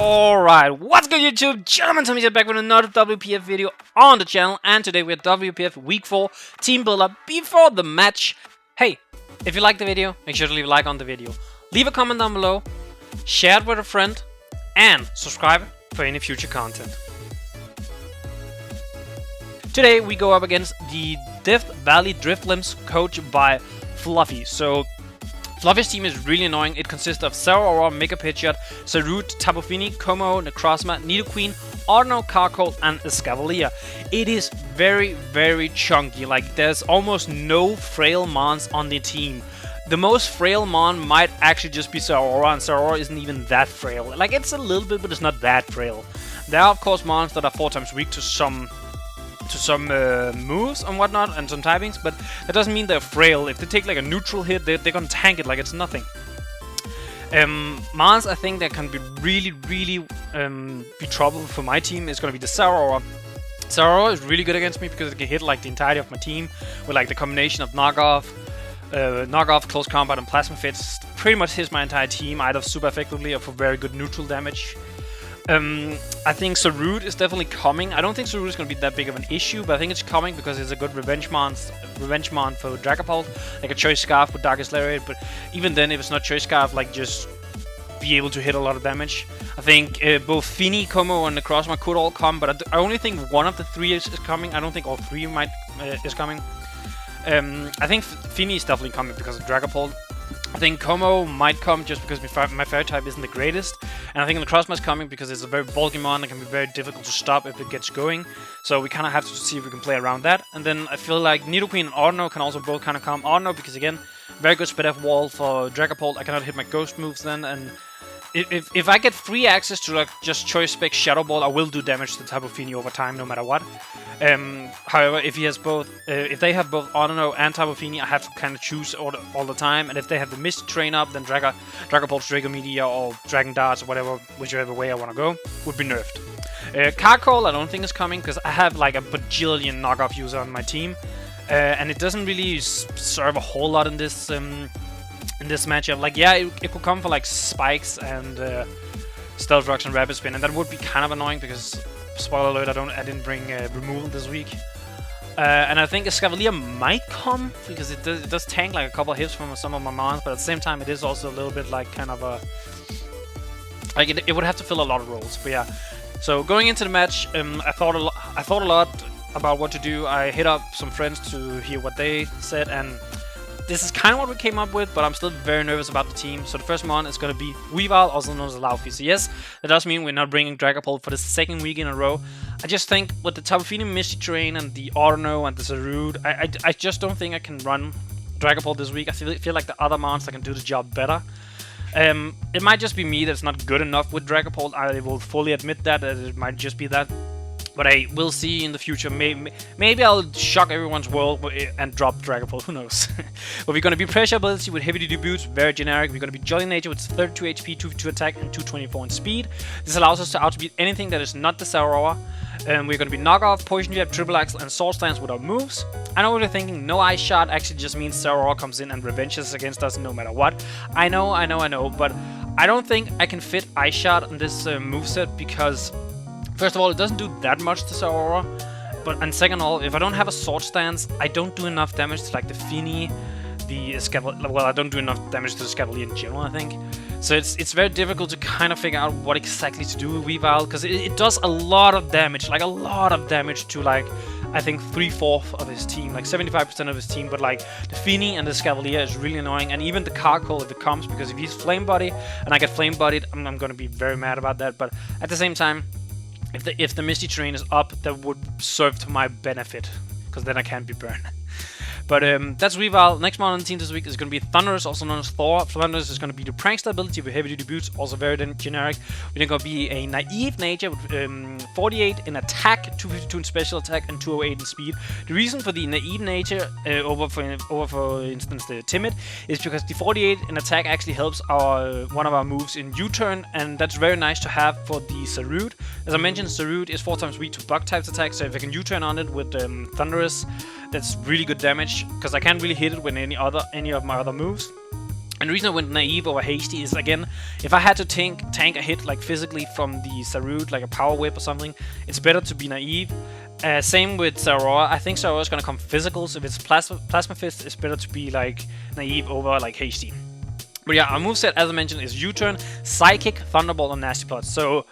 Alright, what's good YouTube? Gentlemen, Tommy here back with another WPF video on the channel, and today we're WPF Week 4 Team Builder before the match. Hey, if you like the video, make sure to leave a like on the video. Leave a comment down below, share it with a friend, and subscribe for any future content. Today we go up against the Death Valley Drifblims coached by Fluffy. So Fluffy's team is really annoying. It consists of Sarah, Mega Pitchot, Sarut, Tapu Fini, Como, Necrozma, Nidoqueen, Ordinal, Carcoal, and Escavalier. It is very, very chunky. Like, there's almost no frail mons on the team. The most frail mon might actually just be Sarora, and Sarora isn't even that frail. Like, it's a little bit, but it's not that frail. There are, of course, mons that are 4 times weak to some moves and whatnot, and some typings, but that doesn't mean they're frail. If they take like a neutral hit, they're gonna tank it like it's nothing. Mons, I think that can be really be trouble for my team is gonna be the Sarora. Sarora is really good against me because it can hit like the entirety of my team with like the combination of knockoff, close combat, and plasma fits. Pretty much hits my entire team either super effectively or for very good neutral damage. I think Sarut is definitely coming. I don't think Sarut is going to be that big of an issue, but I think it's coming because it's a good revenge mon for Dragapult, like a Choice Scarf with Darkest Lariat. But even then, if it's not Choice Scarf, like just be able to hit a lot of damage. I think both Fini, Como, and Necrozma could all come, but I only think one of the three is coming. I don't think all three is coming. I think Fini is definitely coming because of Dragapult. I think Como might come just because my fairy type isn't the greatest, and I think Necrozma is coming because it's a very bulky mon that can be very difficult to stop if it gets going. So we kind of have to see if we can play around that. And then I feel like Nidoqueen and Ordinal can also both kind of come. Ordinal because again, very good speed F wall for Dragapult. I cannot hit my ghost moves then, and if I get free access to like just Choice Spec Shadow Ball, I will do damage to Tapu Fini over time, no matter what. However, if he has both, if they have both Ordinal and Tapu Fini, I have to kind of choose all the time. And if they have the Misty Train up, then Dragapult's Draco Meteor or Dragon Darts or whatever, whichever way I want to go, would be nerfed. Carcoal, I don't think is coming because I have like a bajillion knockoff user on my team, and it doesn't really serve a whole lot in this matchup. Like, yeah, it could come for like Spikes and Stealth Rocks and Rapid Spin, and that would be kind of annoying because, spoiler alert, I didn't bring removal this week. And I think Escavalier might come because it does tank like a couple of hits from some of my mons, but at the same time it is also a little bit like kind of a like it would have to fill a lot of roles. But yeah, so going into the match, I thought a lot about what to do. I hit up some friends to hear what they said, and this is kind of what we came up with, but I'm still very nervous about the team. So the first mon is going to be Weavile, also known as Laufey. So yes, that does mean we're not bringing Dragapult for the second week in a row. I just think with the Tapu Fini Misty Train and the Ordinal and the Sarut, I just don't think I can run Dragapult this week. I feel like the other mons that can do the job better. It might just be me that's not good enough with Dragapult. I will fully admit that it might just be that. But I will see in the future. Maybe I'll shock everyone's world and drop Dragapult. Who knows? But we're going to be Pressure Ability with Heavy Duty Boots, very generic. We're going to be Jolly Nature with 32 HP, 252 attack, and 224 in speed. This allows us to outspeed anything that is not the Sarora. We're going to be Knockoff, Poison Jab, Triple Axle, and Sword Stance with our moves. I know what you're thinking. No Ice Shot actually just means Sarora comes in and revenges against us no matter what. I know, but I don't think I can fit Ice Shot on this moveset because, first of all, it doesn't do that much to Sarora, and second of all, if I don't have a Sword Stance, I don't do enough damage to like the Fini, the Escavalier. Well, I don't do enough damage to the Escavalier in general, I think. So it's very difficult to kind of figure out what exactly to do with Weavile, because it does a lot of damage, like a lot of damage to like, I think 3/4 of his team, like 75% of his team. But like the Fini and the Escavalier is really annoying, and even the Carcoal if it comes, because if he's Flame Body and I get Flame Bodied, I'm gonna be very mad about that. But at the same time, if the Misty Train is up, that would serve to my benefit, because then I can't be burned. But that's Weavile. Next mon on the team this week is going to be Thunderous, also known as Thor. Thunderous is going to be the Prankster ability with Heavy Duty Boots, also very generic. We're going to be a Naive Nature with 48 in attack, 252 in special attack, and 208 in speed. The reason for the Naive Nature over for instance the Timid is because the 48 in attack actually helps one of our moves in U-turn, and that's very nice to have for the Sarut. As I mentioned, Sarut is 4 times weak to bug types attack, so if I can U-turn on it with Thunderous, that's really good damage, because I can't really hit it with any of my other moves. And the reason I went Naive over Hasty is, again, If I had to tank a hit like physically from the Sarud, like a power whip or something, it's better to be naive. Same with Sarora. I think Sarora is gonna come physicals. If it's Plasma Fist, it's better to be like naive over like HD. But yeah, our moveset, as I mentioned, is U-turn, Psychic, Thunderbolt, and Nasty Plot. So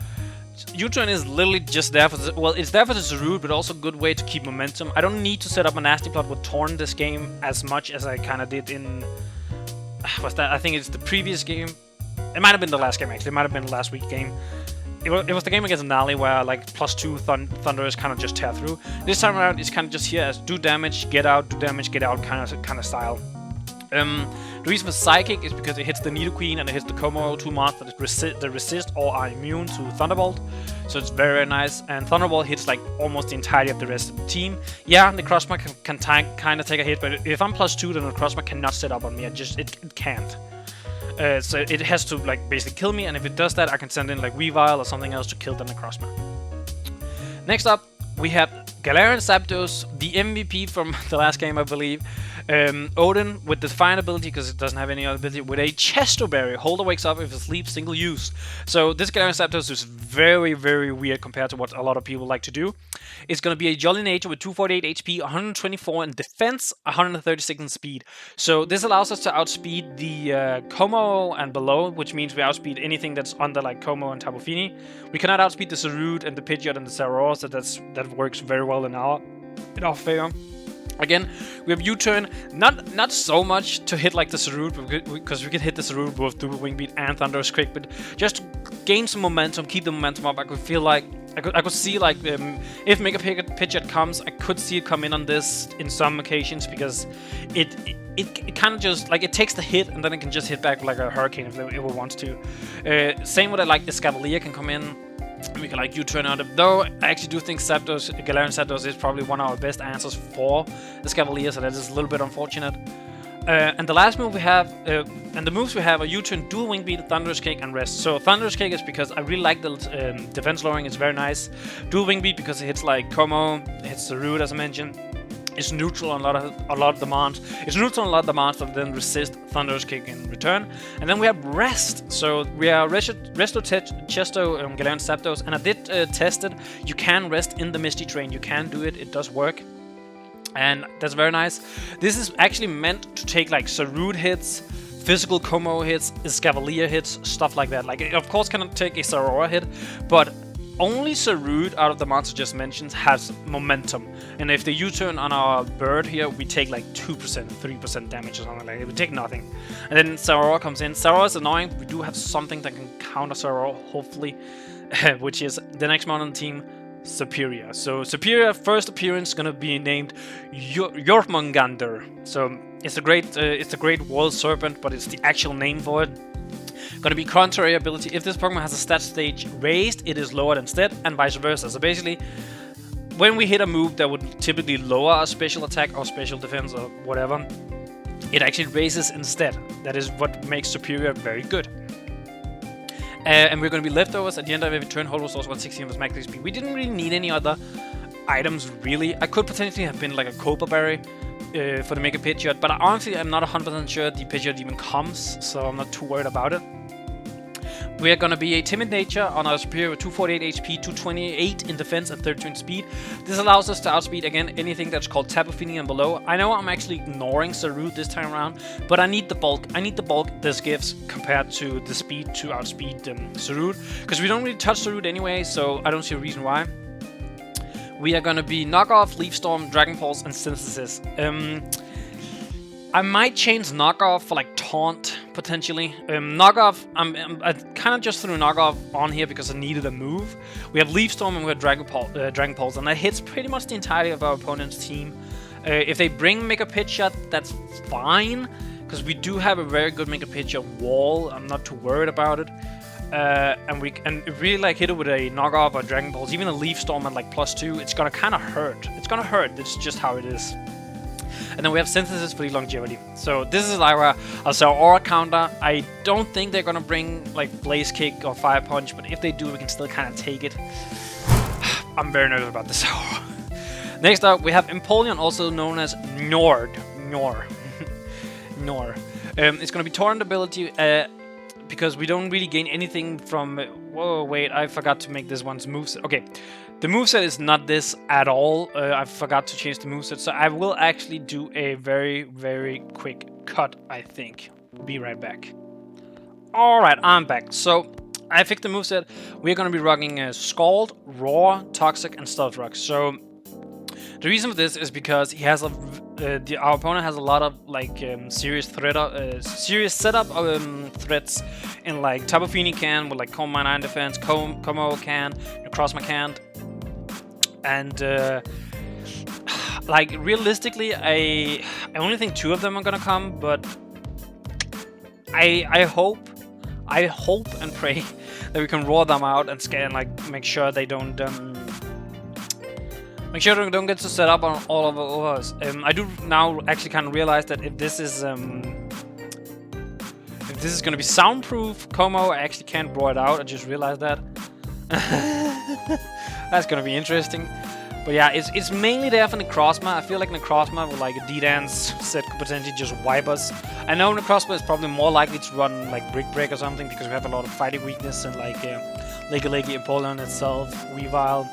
U-turn is literally just there for the, well, it's there for the Sarud, but also a good way to keep momentum. I don't need to set up a Nasty Plot with Torn this game as much as I kind of did in what's that? I think it's the previous game. It might have been the last game actually. It might have been the last week game. It was the game against Nali where like +2 Thunders kind of just tear through. This time around, it's kind of just here as do damage, get out, do damage, get out kind of style. The reason for Psychic is because it hits the Nidoqueen and it hits the Como 2 monsters that resist or are immune to Thunderbolt. So it's very, very nice. And Thunderbolt hits like almost the entirety of the rest of the team. Yeah, the Necrozma can kind of take a hit, but if I'm +2, then the Necrozma cannot set up on me. It can't. So it has to like basically kill me, and if it does that, I can send in like Weavile or something else to kill the Necrozma. Next up, we have Galarian Zapdos, the MVP from the last game, I believe. Odin with the Defiant ability, because it doesn't have any other ability, with a Chesto Berry. Holder wakes up if it sleeps, single use. So this Galarian Zapdos is very, very weird compared to what a lot of people like to do. It's going to be a Jolly Nature with 248 HP, 124 in defense, 136 in speed. So this allows us to outspeed the Como and below, which means we outspeed anything that's under like Como and Tapu Fini. We cannot outspeed the Sarud and the Pidgeot and the Sarora, so that works very well in our favor. Again, we have U-turn, not so much to hit like the Sarud, because we can hit the Sarud both through Wing Beat and Thunderous Kick, but just to gain some momentum, keep the momentum up. I could feel like I could see like if Mega Pidgeot comes, I could see it come in on this in some occasions, because it kind of just like it takes the hit and then it can just hit back like a Hurricane if it wants to. Same with like the Scavalier can come in. We can like U-turn out of, though I actually do think Galarian Zapdos is probably one of our best answers for the Scavalier, so that is a little bit unfortunate. And the last move we have, and the moves we have are U-turn, Dual Wing Beat, Thunderous Kick, and Rest. So Thunderous Kick is because I really like the defense lowering, it's very nice. Dual Wing Beat because it hits like Como, it hits the Root as I mentioned. It's neutral on a lot of demands. It's neutral on a lot of demands that then resist Thunderous Kick in return. And then we have Rest. So we are Chesto, Galarian Zapdos, and I did test it. You can rest in the Misty Train. You can do it. It does work. And that's very nice. This is actually meant to take like Sarud hits, physical Como hits, Scavalier hits, stuff like that. Like it of course cannot take a Sarora hit, but only Sarud out of the monsters just mentioned has momentum. And if they U-turn on our bird here, we take like 2%, 3% damage or something like that. We take nothing. And then Sarora comes in. Sarora is annoying. We do have something that can counter Sarora, hopefully, which is the next mon on the team, Superior. So Superior, first appearance, gonna be named Jormungandr. So it's the great World Serpent, but it's the actual name for it. Gonna be contrary ability. If this Pokemon has a stat stage raised, it is lowered instead, and vice versa. So basically, when we hit a move that would typically lower our special attack or special defense or whatever, it actually raises instead. That is what makes Superior very good. And we're gonna be leftovers at the end of every turn. Hold Resource 160 of max XP. We didn't really need any other items really. I could potentially have been like a Cobra Berry for the Mega Pidgeot, but honestly, I'm not 100% sure the Pidgeot even comes, so I'm not too worried about it. We are going to be a Timid Nature on our Superior with 248 HP, 228 in defense, and 32 in speed. This allows us to outspeed, again, anything that's called Tapu Fini and below. I know I'm actually ignoring Sarud this time around, but I need the bulk. I need the bulk this gives compared to the speed to outspeed Sarud, because we don't really touch Sarud anyway, so I don't see a reason why. We are going to be Knockoff, Leaf Storm, Dragon Pulse, and Synthesis. I might change Knockoff for like Taunt, potentially. Knockoff, I kind of just threw Knockoff on here because I needed a move. We have Leaf Storm and we have Dragon Pulse, and that hits pretty much the entirety of our opponent's team. If they bring Mega Pidgeot, that's fine, because we do have a very good Mega Pidgeot wall. I'm not too worried about it. And really like hit it with a Knockoff or Dragon Pulse, even a Leaf Storm at like +2, it's gonna kind of hurt. It's gonna hurt, it's just how it is. And then we have Synthesis for the longevity. So this is our Aura counter. I don't think they're gonna bring like Blaze Kick or Fire Punch, but if they do, we can still kind of take it. I'm very nervous about this Aura. Next up, we have Empoleon, also known as Nord. It's gonna be Torrent ability. because we don't really gain anything from... Whoa, wait, I forgot to make this one's moveset. Okay, the moveset is not this at all. I forgot to change the moveset, so I will actually do a very, very quick cut, I think. Be right back. Alright, I'm back. So, I fixed the moveset. We're gonna be rocking Scald, Roar, Toxic, and Stealth Rock. So, the reason for this is because he has our opponent has a lot of like serious setup threats in like Tapu Fini can with like Comb My 9 defense, Como can, Necrozma can't, and like realistically, I only think 2 of them are gonna come, but I hope and pray that we can roar them out and scare and like make sure they don't. Make sure they don't get to set up on all of us. I do now actually kind of realize that if this is going to be soundproof, Como, I actually can't roar it out. I just realized that. That's going to be interesting. But yeah, it's mainly there for Necrozma. I feel like Necrozma with like a D-Dance set could potentially just wipe us. I know Necrozma is probably more likely to run like Brick Break or something because we have a lot of fighting weakness and like Leggy, Empoleon itself, Weavile.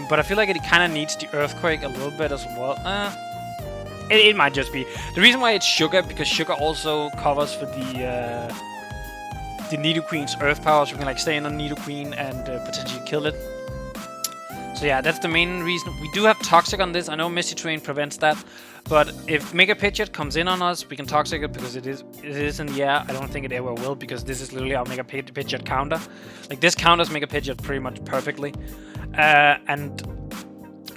But I feel like it kind of needs the Earthquake a little bit as well. It might just be. The reason why it's Sugar, because Sugar also covers for the Nidoqueen's Earth Power, so we can like stay in on Nidoqueen and potentially kill it. So yeah, that's the main reason. We do have Toxic on this. I know Misty Terrain prevents that, but if Mega Pidgeot comes in on us, we can Toxic it because it is in the air. I don't think it ever will because this is literally our Mega Pidgeot counter. Like this counters Mega Pidgeot pretty much perfectly. And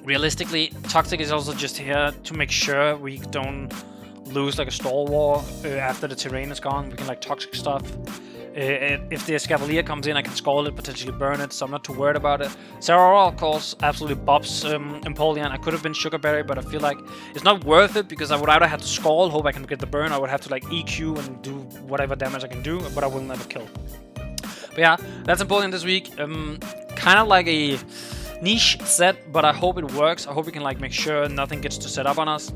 realistically, Toxic is also just here to make sure we don't lose like a Stall War after the terrain is gone. We can like Toxic stuff. If the Escavalier comes in, I can Scald it, potentially burn it, so I'm not too worried about it. Sarara, of course, absolutely bops Empoleon. I could have been Sugar Berry, but I feel like it's not worth it because I would either have to Scald, hope I can get the burn, or I would have to like EQ and do whatever damage I can do, but I will never kill. But yeah, that's Empoleon this week. Kind of like a niche set, but I hope it works. I hope we can like make sure nothing gets to set up on us.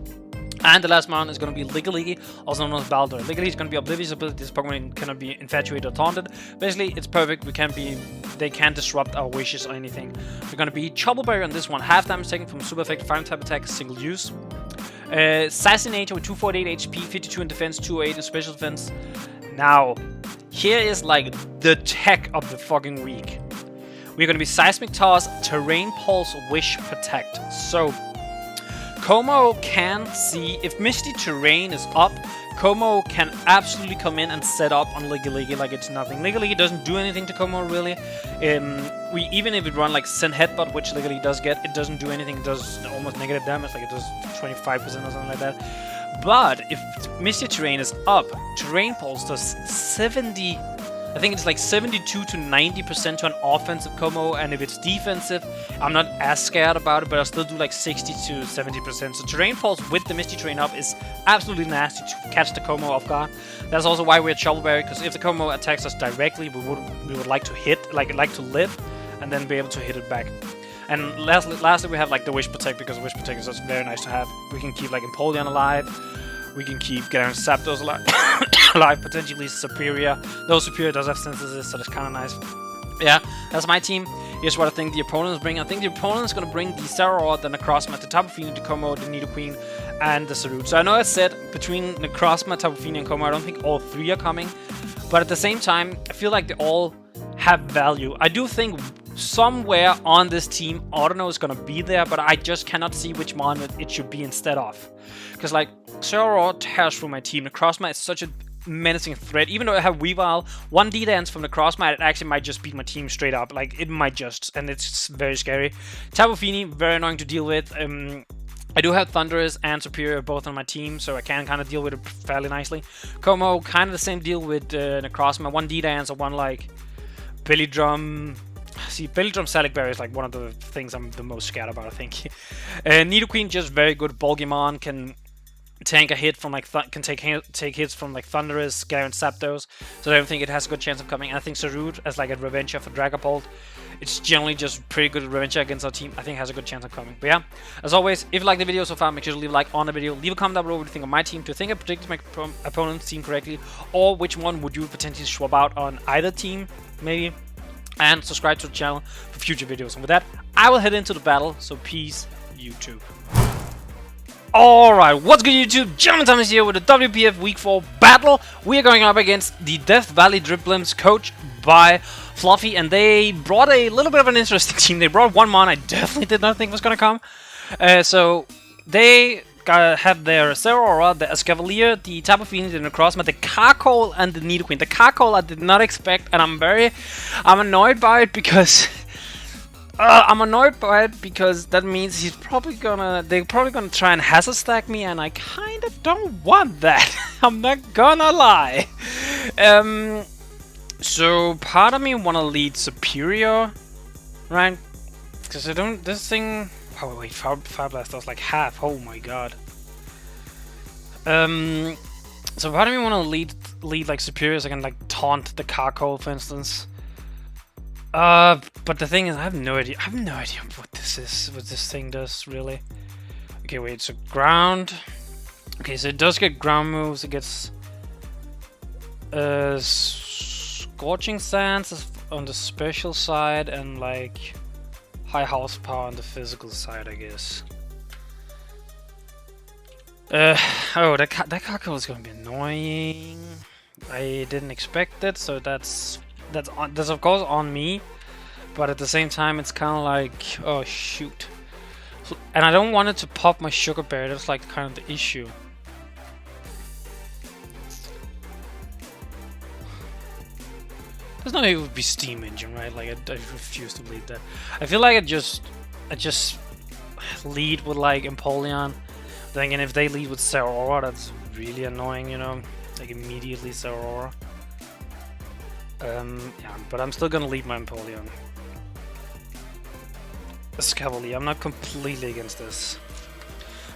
And the last mon is going to be Ligaligi, also known as Baldur. Ligaligi is going to be Oblivion's ability. This Pokemon cannot be infatuated or taunted. Basically, it's perfect. They can't disrupt our wishes or anything. We're going to be Trouble Berry on this one. Half damage taken from super effective final type attack, single use. Sassy Nature with 248 HP, 52 in defense, 208 in special defense. Now, here is like the tech of the fucking week. We're going to be Seismic Toss, Terrain Pulse, Wish, Protect. So, Como can see, if Misty Terrain is up, Como can absolutely come in and set up on Ligaligi like it's nothing. Ligaligi doesn't do anything to Como, really. Even if we run like Send Headbutt, which Ligaligi does get, it doesn't do anything. It does almost negative damage, like it does 25% or something like that. But if Misty Terrain is up, Terrain Pulse does 70... I think it's like 72 to 90% to an offensive Como, and if it's defensive, I'm not as scared about it, but I'll still do like 60 to 70%. So Terrain Pulse with the Misty Terrain up is absolutely nasty to catch the Como off guard. That's also why we're Trouble Berry, because if the Como attacks us directly, we would like to hit, like to live, and then be able to hit it back. And lastly, we have like the Wish Protect, because Wish Protect is just very nice to have. We can keep like Empoleon alive. We can keep Galarian Zapdos alive, potentially Superior. Though Superior does have Synthesis, so that's kind of nice. Yeah, that's my team. Here's what I think the opponent is bringing. I think the opponent is going to bring the Sarara, the Necrozma, the Tapu Fini, the Como, the Nidoqueen, and the Sarut. So I know I said between Necrozma, Tapu Fini, and Como, I don't think all 3 are coming. But at the same time, I feel like they all have value. I do think somewhere on this team, Audino is going to be there, but I just cannot see which mon it should be instead of. Because, like, Sarara tears through my team. Necrozma is such a menacing threat. Even though I have Weavile, 1 D-Dance from Necrozma, it actually might just beat my team straight up. Like, it might just, and it's very scary. Tapu Fini, very annoying to deal with. I do have Thunderous and Superior both on my team, so I can kind of deal with it fairly nicely. Como, kind of the same deal with Necrozma. 1 D-Dance or 1, like, Belly Drum. See, Belly Drum Salic Berry is like one of the things I'm the most scared about, I think. Nidoqueen, just very good. Bulgimon can tank a hit from like can take hits from like Thunderous, Garen, Zapdos. So I don't think it has a good chance of coming. And I think Sarut as like a Revenger for Dragapult, it's generally just pretty good Revenger against our team. I think it has a good chance of coming. But yeah, as always, if you like the video so far, make sure to leave a like on the video. Leave a comment down below what you think of my team. Do you think I predicted my opponent's team correctly, or which one would you potentially swap out on either team, maybe? And subscribe to the channel for future videos. And with that, I will head into the battle. So peace, YouTube. Alright, what's good YouTube? Gentleman Thomas here with the WPF Week 4 battle. We are going up against the Death Valley Drifblims, coached by Fluffy, and they brought a little bit of an interesting team. They brought one mon I definitely did not think was going to come. So they have their Zeraora, the Escavalier, the Tapu Fini, the Necrozma, the Carkol, and the Nidoqueen. The Carkol I did not expect, and I'm annoyed by it because that means they're probably gonna try and hazard stack me, and I kind of don't want that. I'm not gonna lie. So part of me wanna lead Superior, right? Because I don't. This thing. Oh wait, Fire Blast was like half. Oh my god. So part of me wanna lead like Superior, so I can like taunt the Carkol, for instance. But the thing is, I have no idea what this is, what this thing does, really. Okay, wait, so ground. Okay, so it does get ground moves, it gets, Scorching Sands on the special side, and, like, high horsepower on the physical side, I guess. Oh, that Carkol is gonna be annoying. I didn't expect it, so that's of course on me, but at the same time it's kind of like, oh shoot, and I don't want it to pop my Sugar Berry. That's like kind of the issue. There's no way it would be Steam Engine, right? Like I refuse to believe that. I feel like I just lead with like Empoleon. Then again, if they lead with Zeraora, that's really annoying, you know, like immediately Zeraora. Yeah, but I'm still gonna lead my Empoleon. Escavalier, I'm not completely against this.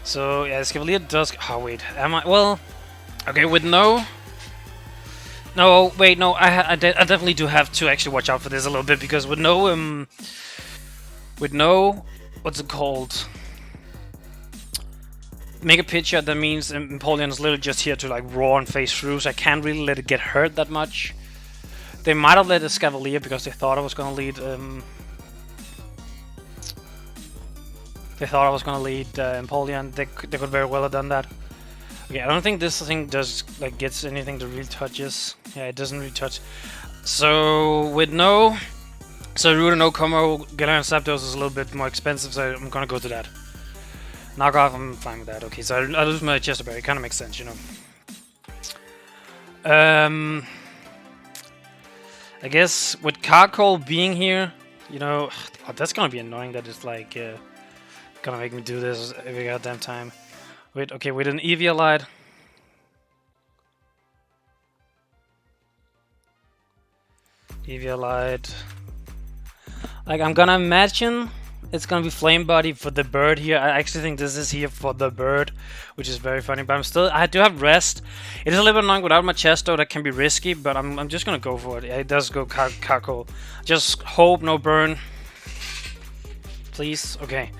So, yeah, Escavalier does... Oh, wait, am I... Well, okay, with no... No, wait, no, I definitely do have to actually watch out for this a little bit, because with no, what's it called? Mega Picture, that means Empoleon is literally just here to, like, roar and face through, so I can't really let it get hurt that much. They might have led a Escavalier because they thought I was gonna lead. They thought I was gonna lead Empoleon. They could very well have done that. Okay, I don't think this thing does like gets anything that really touches. Yeah, it doesn't really touch. So with no, Root and no combo, Galarian Zapdos is a little bit more expensive, so I'm gonna go to that. Knockoff, I'm fine with that. Okay, so I lose my Chester Berry. It kind of makes sense, you know. I guess with Carkol being here, you know, oh, that's gonna be annoying. That it's like gonna make me do this every goddamn time. Wait, okay, with an Eviolite. Like, I'm gonna imagine it's gonna be Flame Body for the bird here. I actually think this is here for the bird, which is very funny. But I do have rest. It is a little bit annoying without my Chesto. That can be risky, but I'm just gonna go for it. Yeah, it does go Carkol. Just hope no burn, please. Okay,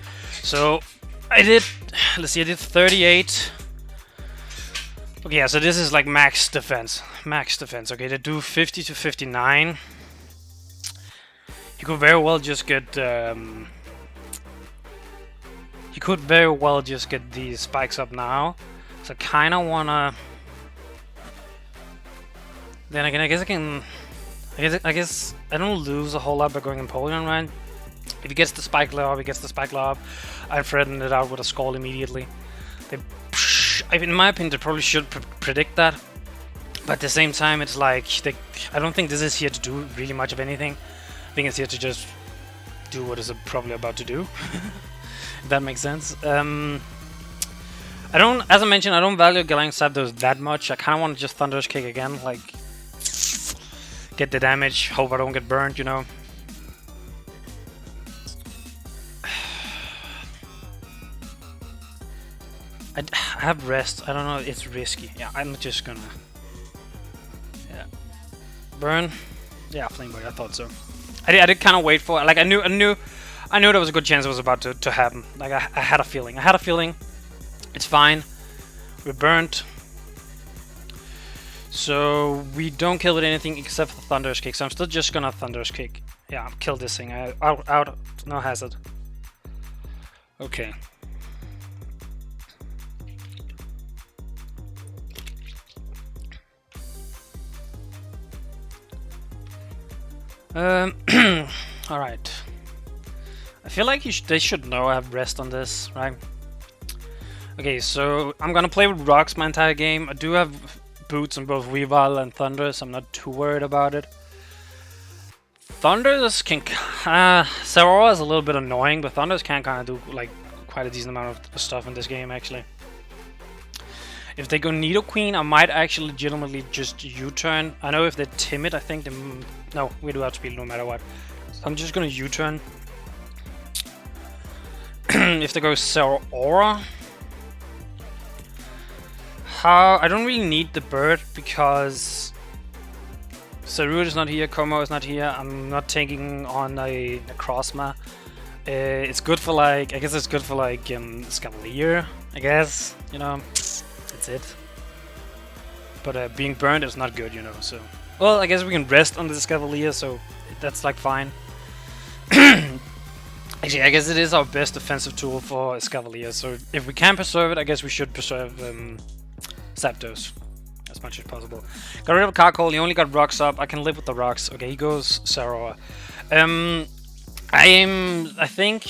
so I did. Let's see, I did 38. Okay, yeah, so this is like max defense. Max defense. Okay, they do 50 to 59. You could very well just get. You could very well just get these spikes up now. So I kind of wanna. Then again, I guess I don't lose a whole lot by going Empoleon, right? If he gets the Spike Lob, he gets the Spike Lob. I threaten it out with a Scald immediately. In my opinion, they probably should predict that. But at the same time, it's like I don't think this is here to do really much of anything. I think it's here to just do what it's probably about to do. If that makes sense. As I mentioned, I don't value Galarian Zapdos that much. I kind of want to just Thunderous Kick again, like get the damage. Hope I don't get burned, you know. I have rest. I don't know. It's risky. Yeah, I'm just gonna. Yeah. Burn. Yeah, flame body. I thought so. I did kind of wait for it. Like I knew there was a good chance it was about to happen. Like I had a feeling. It's fine. We're burnt. So we don't kill with anything except for the Thunderous Kick. So I'm still just gonna Thunderous Kick. Yeah, kill this thing. Out. No hazard. Okay. All right. I feel like they should know I have rest on this, right? Okay, so I'm gonna play with rocks my entire game. I do have boots on both Weavile and Thunderous. I'm not too worried about it. Thunderous can Sarora is a little bit annoying, but Thunderous can kind of do like quite a decent amount of stuff in this game actually. If they go Nidoqueen, I might actually legitimately just U-turn. I know if they're timid, I think they... No, we do outspeed no matter what. So I'm just gonna U-turn. If they go Sarora... I don't really need the bird because... Sarud is not here, Como is not here, I'm not taking on a Necrozma. It's good for like... I guess it's good for like Scavalier, I guess, you know. That's it. But being burned is not good, you know, so... Well, I guess we can rest on this Cavalier, so that's like fine. Actually, I guess it is our best defensive tool for Scavalier, so if we can preserve it, I guess we should preserve Zapdos as much as possible. Got rid of Carkol, he only got rocks up, I can live with the rocks. Okay, he goes Sarora. I think...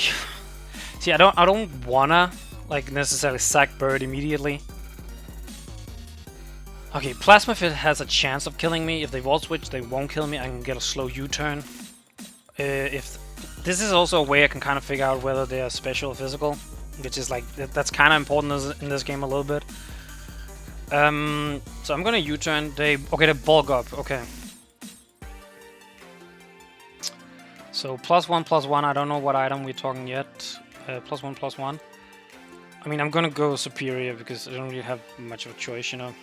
See, I don't wanna, like, necessarily sack Bird immediately. Okay, Plasma Fit has a chance of killing me. If they Volt Switch, they won't kill me. I can get a slow U-turn. If this is also a way I can kind of figure out whether they are special or physical, which is like that's kind of important in this game a little bit. So I'm gonna U-turn. They bulk up. Okay. So +1/+1. I don't know what item we're talking yet. +1/+1. I mean, I'm gonna go Superior because I don't really have much of a choice, you know.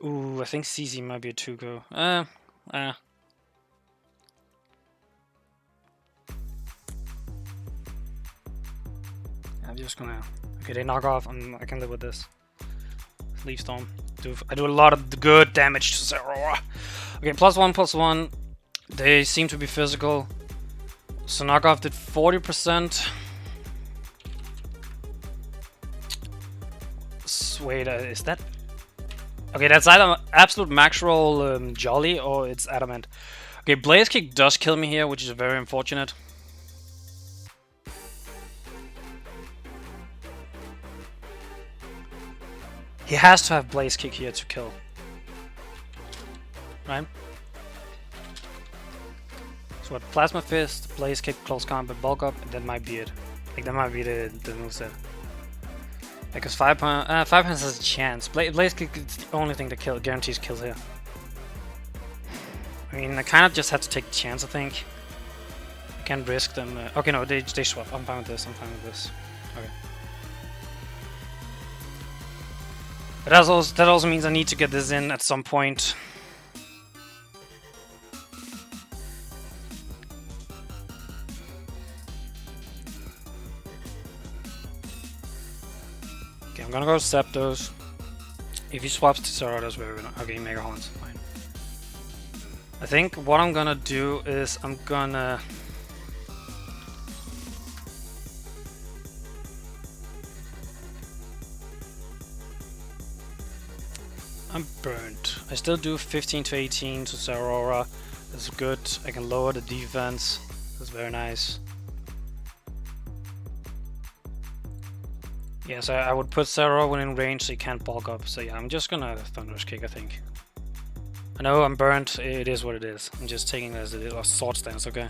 Ooh, I think CZ might be a 2-go. I'm just gonna... Okay, they knock off. I can live with this. Leaf Storm. I do a lot of good damage to Sarora. Okay, +1/+1. They seem to be physical. So knockoff did 40%. Wait, is that... Okay, that's either absolute max roll Jolly or it's Adamant. Okay, Blaze Kick does kill me here, which is very unfortunate. He has to have Blaze Kick here to kill. Right? So what, Plasma Fist, Blaze Kick, Close Combat, Bulk Up, and that might be it. Like, that might be the moveset. Because 5 points has a chance. Blaze Kick is the only thing that guarantees kills here. I mean, I kind of just have to take the chance, I think. I can't risk them. Okay, no, they swap. I'm fine with this. Okay. But that also means I need to get this in at some point. I'm gonna go Zapdos. If he swaps to Sarora, that's very good. Okay, Mega Horns, fine. I think what I'm gonna do is I'm gonna... I'm burnt. I still do 15 to 18 to Sarora. That's good. I can lower the defense. That's very nice. Yeah, so I would put Sarora within range so he can't bulk up. So yeah, I'm just gonna Thunderous Kick, I think. I know I'm burnt, it is what it is. I'm just taking it as a sword stance, okay?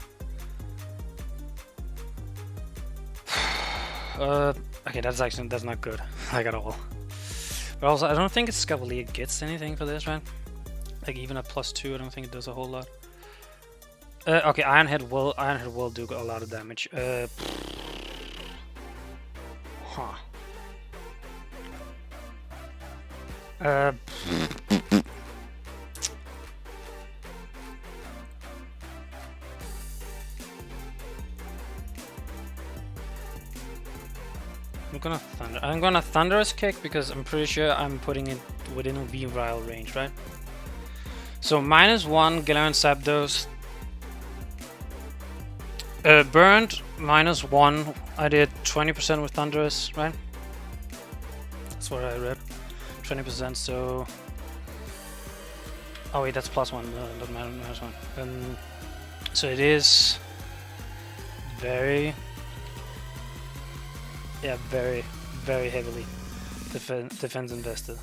Okay, that's not good, like at all. But also, I don't think Scavalier gets anything for this, right? Like even at +2, I don't think it does a whole lot. Okay, Iron Head will do a lot of damage. Huh. Uh, I'm gonna Thunderous Kick because I'm pretty sure I'm putting it within a V-Rile range, right? So -1 Galarian Zapdos. Burned -1. I did 20% with Thunderous, right? That's what I read. 20%. So. Oh wait, that's +1. Doesn't matter. -1. So it is very. Yeah, very, very heavily defense invested.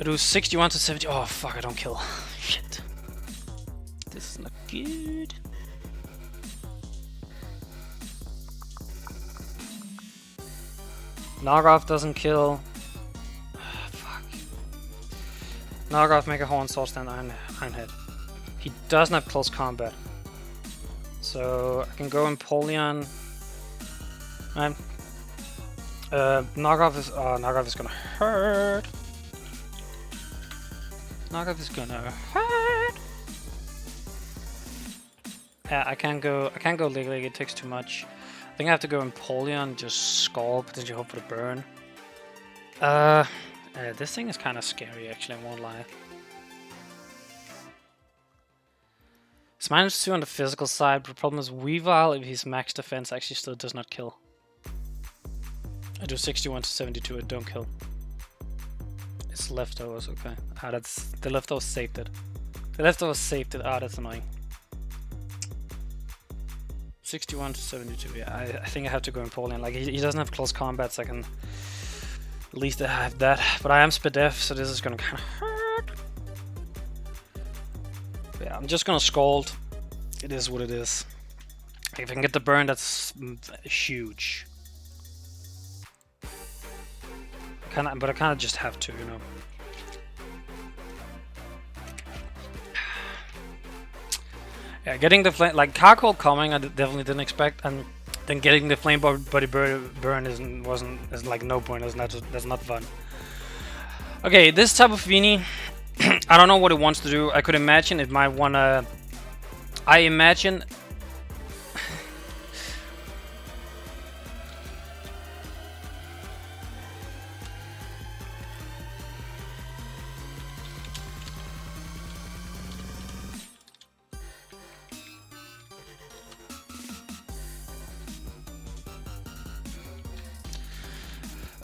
I do 61 to 70. Oh fuck! I don't kill. Shit. This is not good. Knockoff doesn't kill. Fuck. Knockoff, Mega Horn, Sword Stand, Iron Head. He doesn't have close combat. So I can go Empoleon. Right. Knockoff is gonna hurt. Knockoff is gonna hurt. Yeah, I can't go Leg. It takes too much. I think I have to go Empoleon, just Skull, potentially hope for the burn. This thing is kind of scary actually, I won't lie. It's -2 on the physical side, but the problem is Weavile, if he's max defense, actually still does not kill. I do 61 to 72, it don't kill. It's leftovers, okay. Ah, that's the leftovers saved it. The leftovers saved it. Ah, that's annoying. 61 to 72. Yeah, I think I have to go Empoleon. Like he doesn't have close combat, so I can at least have that. But I am Spadef, so this is gonna kind of hurt. But yeah, I'm just gonna Scald. It is what it is. If I can get the burn, that's huge. But I kind of just have to, you know. Yeah, getting the flame, like Carkol coming, I definitely didn't expect, and then getting the flame body burn is like no point. That's not fun. Okay, this type of Vini, I don't know what it wants to do. I could imagine it might wanna. I imagine.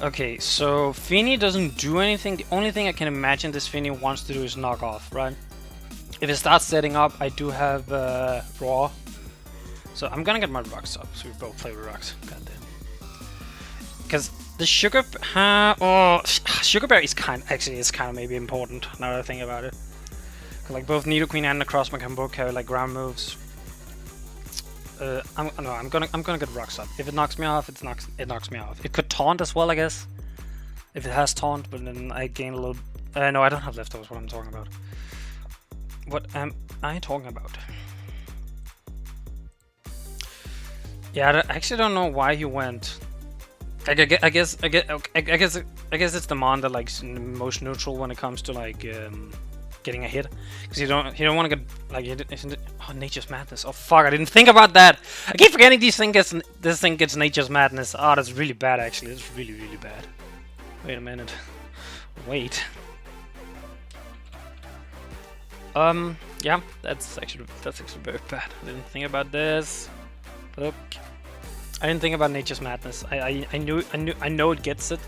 Okay, so Fini doesn't do anything. The only thing I can imagine this Fini wants to do is knock off, right? If it starts setting up, I do have Raw. So I'm gonna get my rocks up, so we both play with rocks. Goddamn. Because the Sugar Berry is kind of maybe important now that I think about it. Like both Nidoqueen and Necrozma can both carry like ground moves. I'm gonna get rocks up. If it knocks me off, it knocks me off. It could taunt as well, I guess. If it has taunt, but then I gain a little. No, I don't have leftovers. What I'm talking about. What am I talking about? Yeah, I actually don't know why he went. I guess it's the mon that like most neutral when it comes to like getting a hit, because you don't want to get like Nature's Madness. Oh fuck! I didn't think about that. I keep forgetting this thing gets Nature's Madness. Oh, that's really bad actually. It's really bad. Wait a minute. Wait. Yeah, that's actually very bad. I didn't think about this. Look, I didn't think about Nature's Madness. I know it gets it,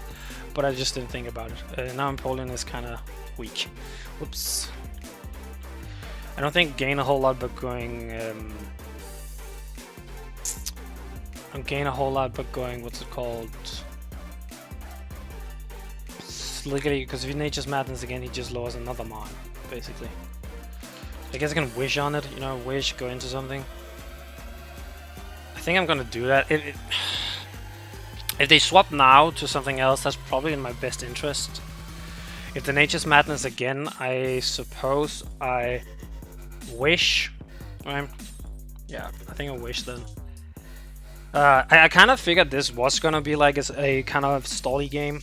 but I just didn't think about it. Now Empoleon is kind of weak. Whoops. I don't think gain a whole lot, but going. I'm gain a whole lot, but going. What's it called? Sliggity, because if he Nature's Madness again, he just lowers another mon, basically. I guess I can wish on it, you know, wish, go into something. I think I'm gonna do that. If they swap now to something else, that's probably in my best interest. If the Nature's Madness again, I suppose I wish. Right? Yeah, I think I wish then. I kind of figured this was gonna be like a kind of stally game.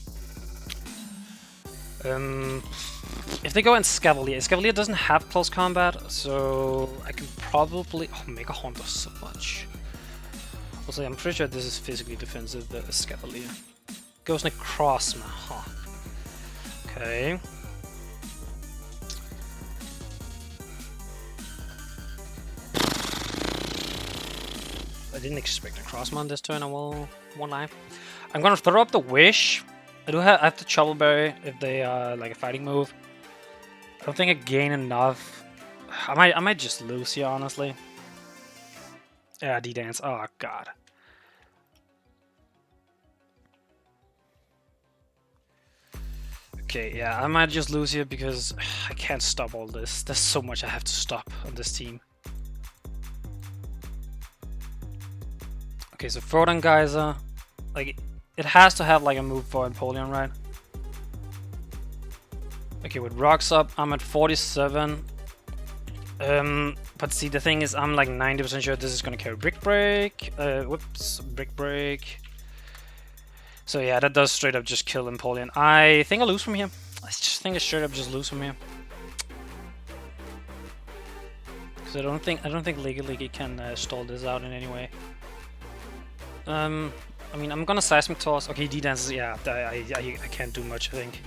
If they go in Scavalier doesn't have close combat, so I can probably Mega Horn does so much. Also, I'm pretty sure this is physically defensive. The Scavalier goes Necrozma, huh? Okay. I didn't expect a Crossman this turn, I won't lie. I'm gonna throw up the Wish. I have the Troubleberry if they are like a fighting move. I don't think I gain enough. I might just lose here, honestly. Yeah, D-Dance. Oh god. Okay, yeah, I might just lose here because I can't stop all this. There's so much I have to stop on this team. Okay, so Photon Geyser, like, it has to have like a move for Empoleon, right? Okay, with Rocks up, I'm at 47. But see, the thing is, I'm like 90% sure this is gonna carry Brick Break. Whoops, Brick Break. So yeah, that does straight up just kill Empoleon. I think I lose from here. I just think I straight up just lose from here. Because I don't think Leaky can stall this out in any way. I mean, I'm gonna Seismic Toss. Okay, D-Dance, yeah, I can't do much, I think.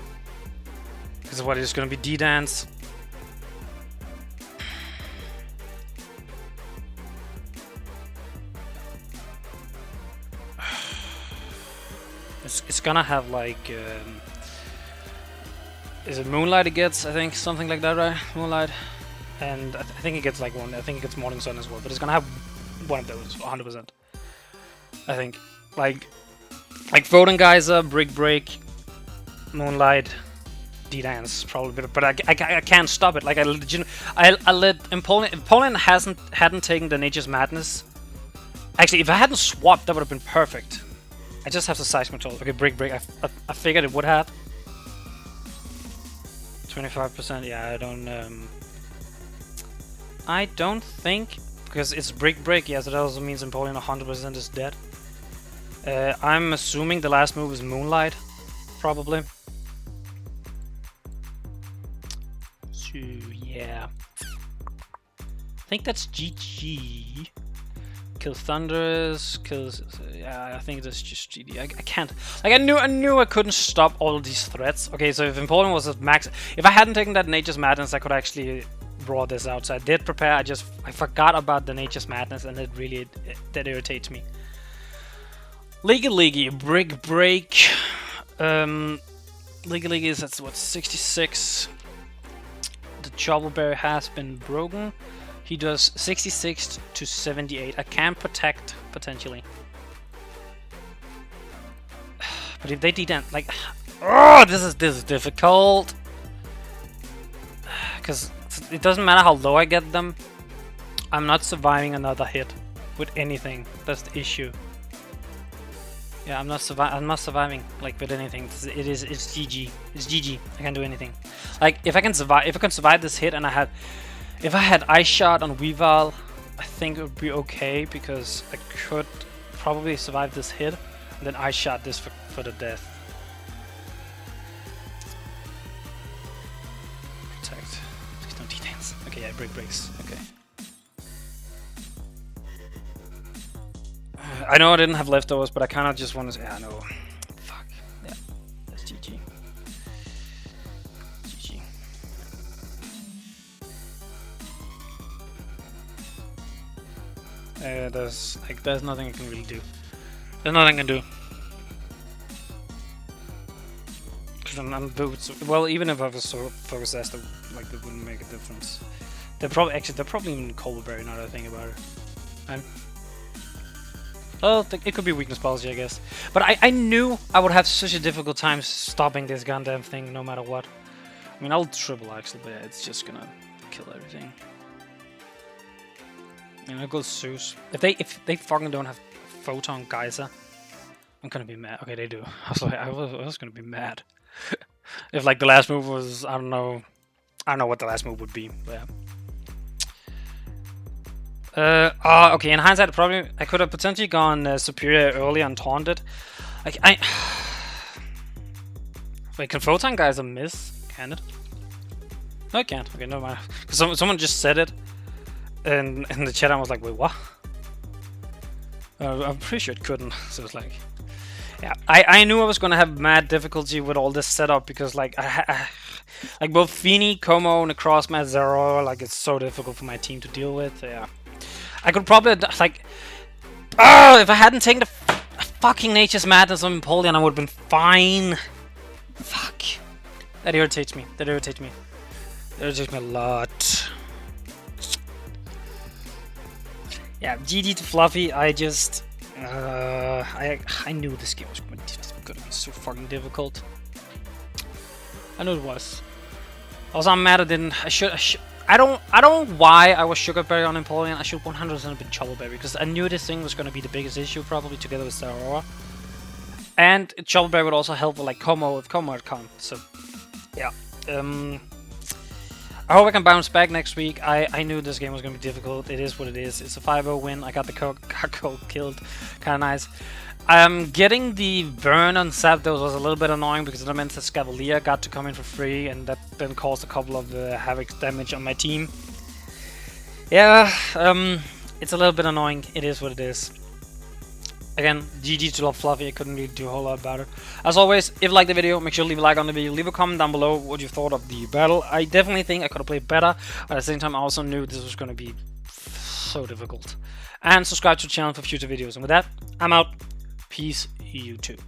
Because what is gonna be D-Dance. It's gonna have like, is it Moonlight it gets? I think something like that, right? Moonlight, and I think it gets like one. I think it gets Morning Sun as well, but it's gonna have one of those, 100%. I think, like Photon Geyser, Brick Break, Moonlight, D-Dance probably, but I can't stop it. Like I let Empoleon hadn't taken the Nature's Madness. Actually, if I hadn't swapped, that would have been perfect. I just have to Seismic Toll. Okay, Brick Break. I figured it would have. 25%. Yeah, I don't think, because it's Brick Break. Yes, that also means Empoleon 100% is dead. I'm assuming the last move is Moonlight, probably. So yeah, I think that's GG. Kill Thunderous, kills. Yeah, I think that's just GD. I can't. Like I knew I couldn't stop all of these threats. Okay, so if Empoleon was at max, if I hadn't taken that Nature's Madness, I could actually draw this out. So I did prepare. I forgot about the Nature's Madness, and that irritates me. Leaky, Brick Break. Leaky is at what, 66. The Troubleberry has been broken. He does 66 to 78. I can protect potentially, but if they D-Dance, like, oh, this is difficult. Because it doesn't matter how low I get them. I'm not surviving another hit with anything. That's the issue. Yeah, I'm not surviving like with anything. It's GG. It's GG. I can't do anything. Like if I can survive this hit, and if I had Ice Shot on Weavile, I think it would be okay, because I could probably survive this hit, and then Ice Shot this for the death. Protect. Please don't D-Dance. Okay, yeah, Brick Breaks. Okay. I know I didn't have leftovers, but I kind of just want to say, yeah, no. Fuck. Yeah, that's GG. There's nothing I can really do. There's nothing I can do. Because I'm boots. Well, even if I was so focused as like that wouldn't make a difference. They're probably even Coldberry now that I think about it. And well, it could be weakness policy, I guess. But I knew I would have such a difficult time stopping this goddamn thing no matter what. I mean, I'll triple actually, but yeah, it's just gonna kill everything. And I'll go Zeus. If they fucking don't have Photon Geyser, I'm gonna be mad. Okay, they do. I was gonna be mad. If like the last move was, I don't know what the last move would be, but yeah. Okay, in hindsight, probably I could have potentially gone Superior early and taunted. Wait, Wait, can Photon guys a miss? Can it? No, it can't. Okay, never mind. Because someone just said it, and in the chat I was like, wait, what? I'm pretty sure it couldn't. So it's like, yeah, I knew I was gonna have mad difficulty with all this setup because like like both Feeny, Como, Necrozma, Zero, like it's so difficult for my team to deal with. Yeah, I could probably like, if I hadn't taken the fucking Nature's Madness on Empoleon, I would have been fine. Fuck, that irritates me. That irritates me. That irritates me a lot. Yeah, GG to Fluffy. I just, I knew this game was gonna be so fucking difficult. I knew it was. Also, I'm mad I didn't. I don't know why I was Sugar Berry on Empoleon. I should 100% have been Cholla Berry because I knew this thing was gonna be the biggest issue, probably together with Zeraora. And Cholla Berry would also help with like Como if Como had come. So, yeah. I hope I can bounce back next week. I knew this game was going to be difficult. It is what it is. It's a 5-0 win. I got the Kako killed. Kind of nice. Getting the burn on Zapdos was a little bit annoying because it meant that Scavalier got to come in for free, and that then caused a couple of Havoc damage on my team. Yeah, it's a little bit annoying. It is what it is. Again, GG to Love Fluffy. I couldn't really do a whole lot about it. As always, if you like the video, make sure to leave a like on the video. Leave a comment down below what you thought of the battle. I definitely think I could have played better, but at the same time, I also knew this was going to be so difficult. And subscribe to the channel for future videos. And with that, I'm out. Peace, YouTube.